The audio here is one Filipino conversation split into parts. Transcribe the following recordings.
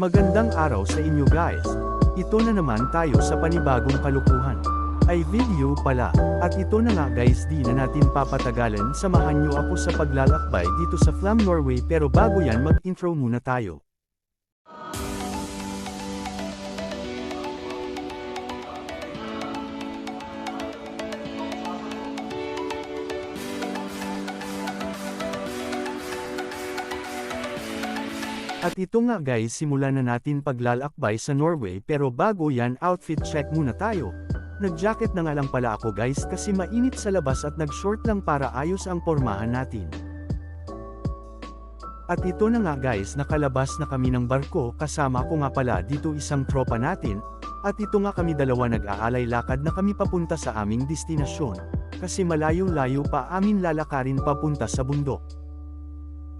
Magandang araw sa inyo guys. Ito na naman tayo sa panibagong kalukuhan. Ay video pala. At ito na nga guys, di na natin papatagalan, samahan nyo ako sa paglalakbay dito sa Flam Norway, pero bago yan mag-intro muna tayo. At ito nga guys, simulan na natin paglalakbay sa Norway, pero bago yan outfit check muna tayo. Nag-jacket na nga lang pala ako guys kasi mainit sa labas at nag-short lang para ayos ang pormahan natin. At ito na nga guys, nakalabas na kami ng barko, kasama ko nga pala dito isang tropa natin. At ito nga kami dalawa nag-aalay lakad na kami papunta sa aming destinasyon. Kasi malayo-layo pa amin lalakarin papunta sa bundok.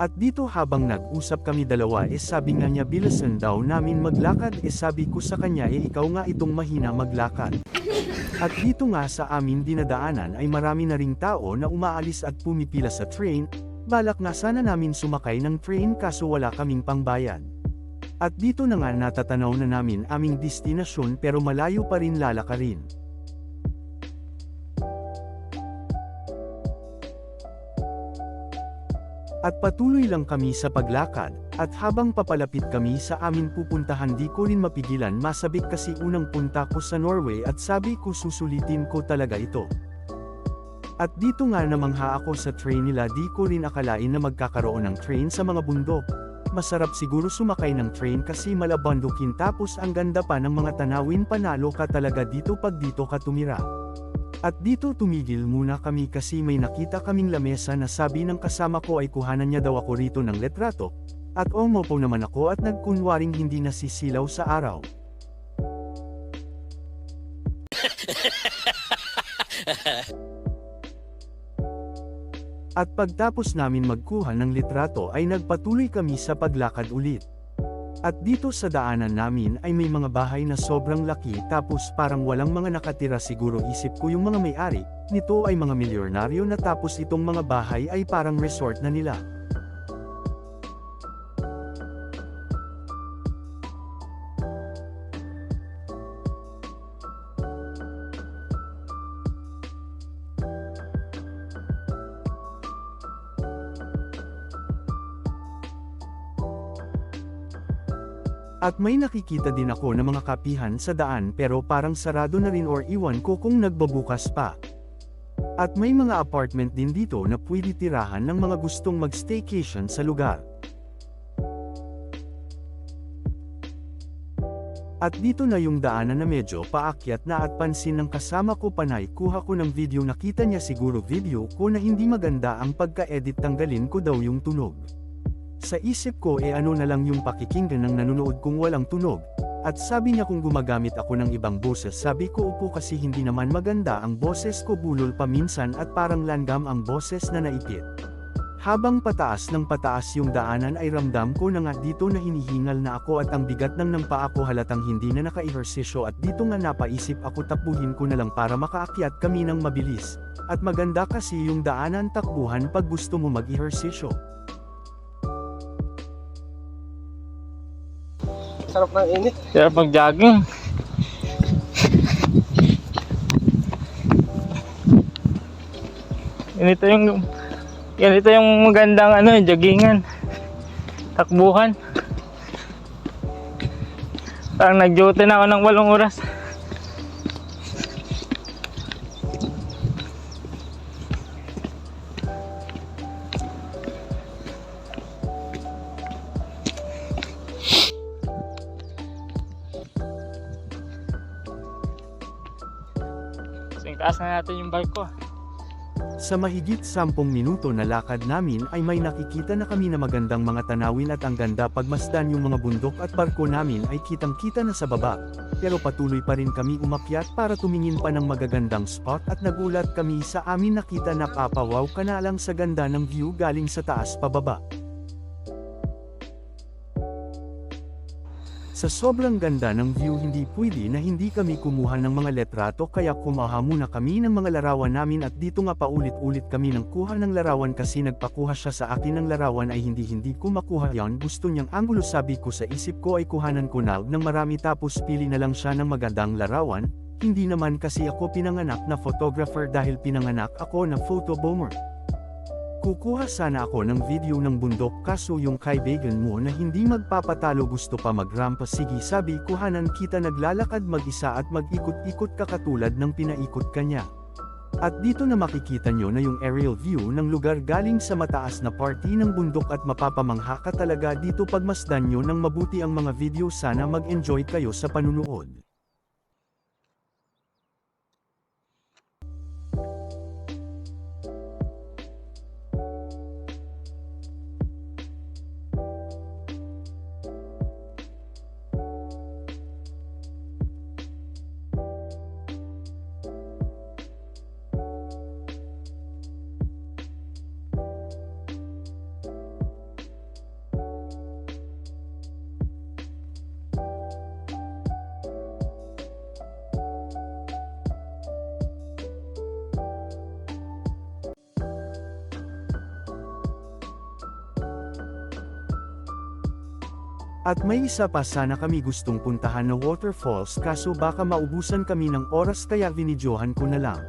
At dito habang nag-usap kami dalawa sabi nga niya bilisan daw namin maglakad, sabi ko sa kanya ikaw nga itong mahina maglakad. At dito nga sa amin dinadaanan ay marami na ring tao na umaalis at pumipila sa train, balak nga sana namin sumakay ng train kaso wala kaming pangbayad. At dito na nga natatanaw na namin aming destinasyon pero malayo pa rin lalakarin. At patuloy lang kami sa paglakad, at habang papalapit kami sa amin pupuntahan di ko rin mapigilan masabik kasi unang punta ko sa Norway at sabi ko susulitin ko talaga ito. At dito nga namangha ako sa train nila, di ko rin akalain na magkakaroon ng train sa mga bundok. Masarap siguro sumakay ng train kasi malabandukin tapos ang ganda pa ng mga tanawin, panalo ka talaga dito pag dito ka tumira. At dito tumigil muna kami kasi may nakita kaming lamesa na sabi ng kasama ko ay kuhanan niya daw ako rito ng litrato. At umupo naman ako at nagkunwaring hindi nasisilaw sa araw. At pagtapos namin magkuha ng litrato ay nagpatuloy kami sa paglakad ulit. At dito sa daanan namin ay may mga bahay na sobrang laki tapos parang walang mga nakatira, siguro isip ko yung mga may-ari nito ay mga milyonaryo na tapos itong mga bahay ay parang resort na nila. At may nakikita din ako ng mga kapihan sa daan pero parang sarado na rin or iwan ko kung nagbabukas pa. At may mga apartment din dito na pwede tirahan ng mga gustong mag-staycation sa lugar. At dito na yung daanan na medyo paakyat na at pansin ng kasama ko panay kuha ko ng video, nakita niya siguro video ko na hindi maganda ang pagka-edit, tanggalin ko daw yung tunog. Sa isip ko ano na lang yung pakikinggan ng nanonood kung walang tunog. At sabi niya kung gumagamit ako ng ibang boses, sabi ko upo kasi hindi naman maganda ang boses ko, bulol pa minsan at parang langgam ang boses na naipit. Habang pataas ng pataas yung daanan ay ramdam ko na nga dito na hinihingal na ako at ang bigat ng paa ko, halatang hindi na naka-ehersisyo, at dito nga napaisip ako takbuhin ko na lang para makaakyat kami ng mabilis. At maganda kasi yung daanan takbuhan pag gusto mo mag-ehersisyo. Sarap ng init. Sarap mag-jogging. Ganito yung magandang joggingan. Takbuhan. Parang nag-duty na ako ng 8 oras. Taas na natin yung barko. Sa mahigit 10 minuto na lakad namin ay may nakikita na kami na magandang mga tanawin at ang ganda pagmasdan yung mga bundok at barko namin ay kitang-kita na sa baba. Pero patuloy pa rin kami umakyat para tumingin pa ng magagandang spot at nagulat kami sa amin nakita na papawaw ka na lang sa ganda ng view galing sa taas pababa. Sa sobrang ganda ng view hindi pwede na hindi kami kumuha ng mga letrato kaya kumaha muna kami ng mga larawan namin at dito nga paulit-ulit kami ng kuha ng larawan kasi nagpakuha siya sa akin ng larawan ay hindi ko makuha yan gusto niyang angulo sabi ko sa isip ko ay kuhanan ko na ng marami tapos pili na lang siya ng magandang larawan, hindi naman kasi ako pinanganak na photographer dahil pinanganak ako na photo bomber. Kukuha sana ako ng video ng bundok kaso yung kaibigan mo na hindi magpapatalo gusto pa magrampa sige sabi kuhanan kita naglalakad mag-isa at mag-ikot-ikot ka katulad ng pinaikot kanya. At dito na makikita nyo na yung aerial view ng lugar galing sa mataas na party ng bundok at mapapamangha ka talaga dito pagmasdan nyo ng mabuti ang mga video sana mag-enjoy kayo sa panunood. At may isa pa sana kami gustong puntahan na waterfalls kaso baka maubusan kami ng oras kaya vinidyohan ko na lang.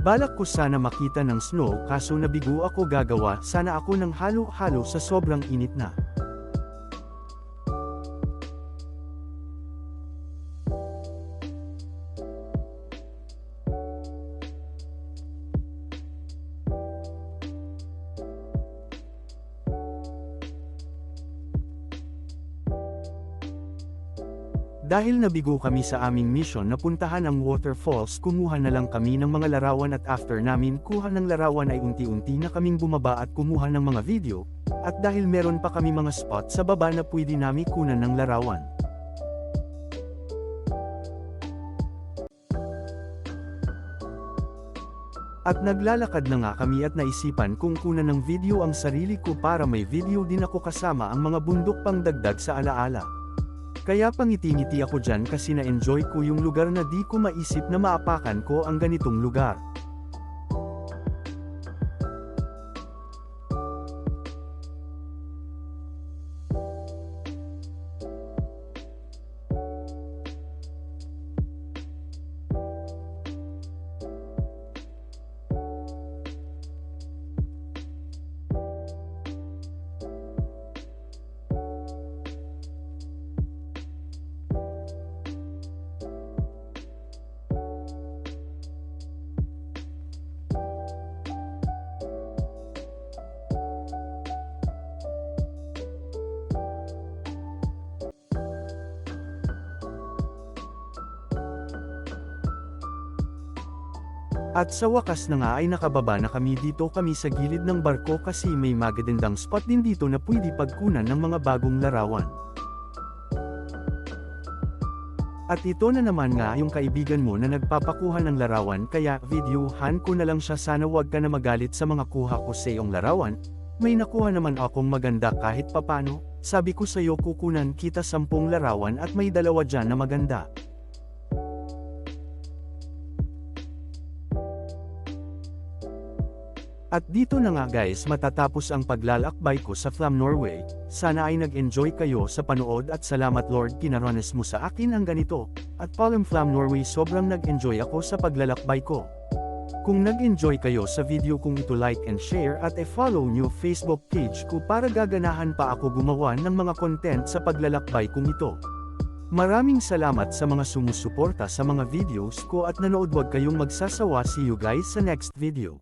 Balak ko sana makita ng snow kaso nabigo ako gagawa sana ako ng halo-halo sa sobrang init na. Dahil nabigo kami sa aming mission na puntahan ang waterfalls kumuha na lang kami ng mga larawan at after namin kuha ng larawan ay unti-unti na kaming bumaba at kumuha ng mga video, at dahil meron pa kami mga spot sa baba na pwede nami kunan ng larawan. At naglalakad na nga kami at naisipan kung kunan ng video ang sarili ko para may video din ako kasama ang mga bundok pang dagdag sa alaala. Kaya pangiti-ngiti ako dyan kasi na-enjoy ko yung lugar na di ko maisip na maapakan ko ang ganitong lugar. At sa wakas na nga ay nakababa na kami dito kami sa gilid ng barko kasi may magagandang spot din dito na pwede pagkunan ng mga bagong larawan. At ito na naman nga yung kaibigan mo na nagpapakuha ng larawan kaya videohan ko na lang siya sana wag ka na magalit sa mga kuha ko sa iyong larawan, may nakuha naman akong maganda kahit papano, sabi ko sa'yo kukunan kita 10 larawan at may 2 dyan na maganda. At dito na nga guys matatapos ang paglalakbay ko sa Flam Norway, sana ay nag-enjoy kayo sa panood at salamat Lord kinarones mo sa akin ang ganito, at Palm Flam Norway sobrang nag-enjoy ako sa paglalakbay ko. Kung nag-enjoy kayo sa video kong ito like and share at i-follow nyo Facebook page ko para gaganahan pa ako gumawa ng mga content sa paglalakbay kong ito. Maraming salamat sa mga sumusuporta sa mga videos ko at nanood wag kayong magsasawa see you guys sa next video.